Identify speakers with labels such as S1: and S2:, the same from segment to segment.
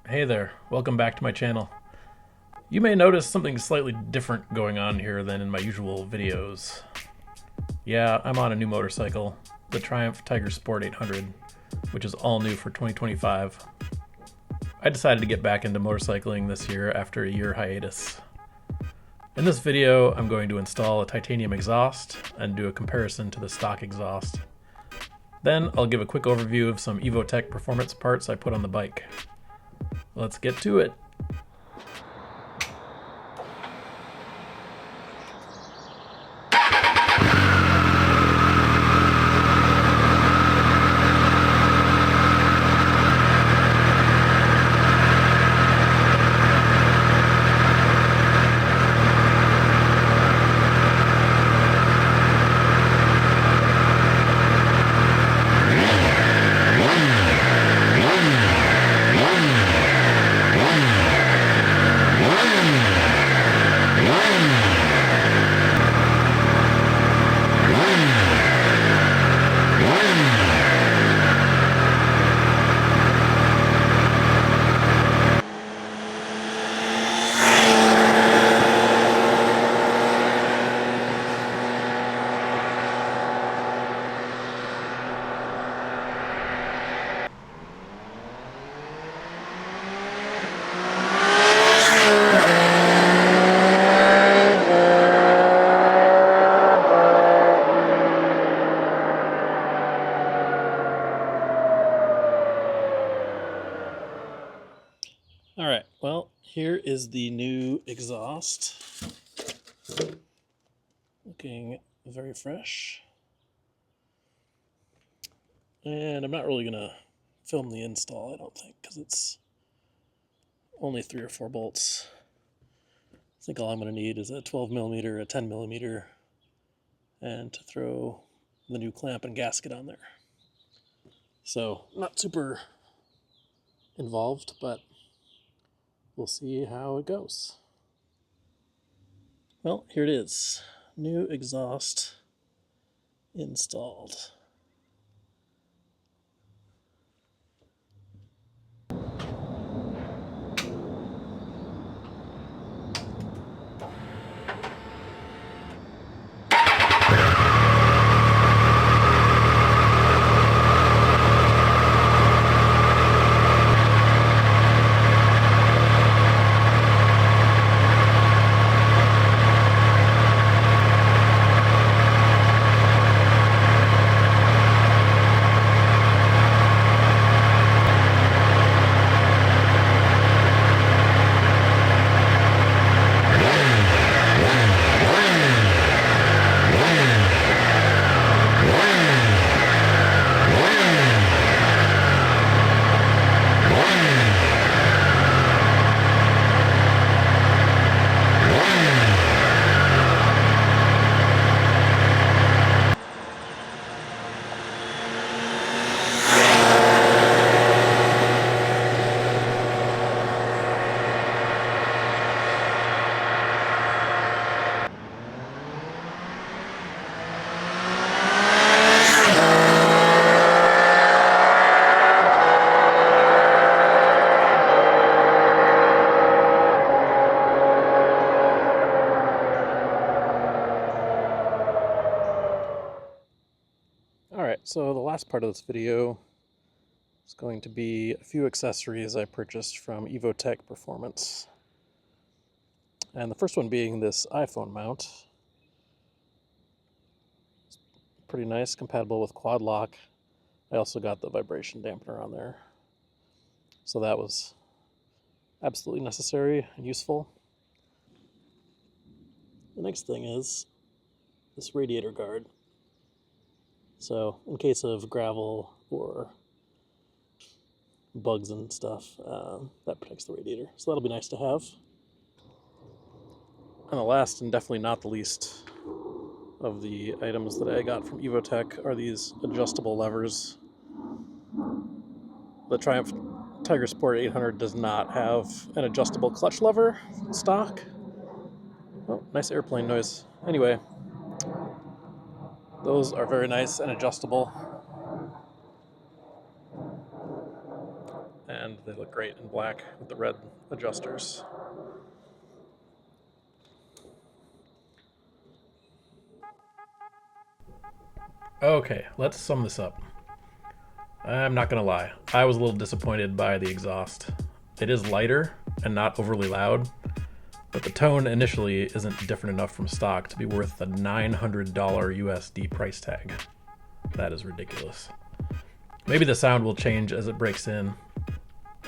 S1: Hey there, welcome back to my channel. You may notice something slightly different going on here than in my usual videos. Yeah, I'm on a new motorcycle, the Triumph Tiger Sport 800, which is all new for 2025. I decided to get back into motorcycling this year after a year hiatus. In this video, I'm going to install a titanium exhaust and do a comparison to the stock exhaust. Then I'll give a quick overview of some Evotech Performance parts I put on the bike. Let's get to it. Alright, well, here is the new exhaust. Looking very fresh. And I'm not really going to film the install, I don't think, because it's only 3 or 4 bolts. I think all I'm going to need is a 12mm, a 10mm, and to throw the new clamp and gasket on there. So, not super involved, but we'll see how it goes. Well, here it is. New exhaust installed. Alright, so the last part of this video is going to be a few accessories I purchased from Evotech Performance. And the first one being this iPhone mount. It's pretty nice, compatible with quad lock. I also got the vibration dampener on there. So that was absolutely necessary and useful. The next thing is this radiator guard. So in case of gravel or bugs and stuff, that protects the radiator. So that'll be nice to have. And the last, and definitely not the least, of the items that I got from Evotech are these adjustable levers. The Triumph Tiger Sport 800 does not have an adjustable clutch lever stock. Oh, nice airplane noise. Anyway, those are very nice and adjustable. And they look great. great in black with the red adjusters. Okay, let's sum this up. I'm not gonna lie, I was a little disappointed by the exhaust. It is lighter and not overly loud, but the tone initially isn't different enough from stock to be worth the $900 USD price tag. That is ridiculous. Maybe the sound will change as it breaks in.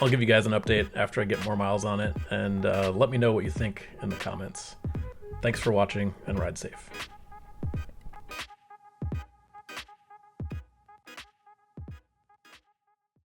S1: I'll give you guys an update after I get more miles on it, and let me know what you think in the comments. Thanks for watching, and ride safe.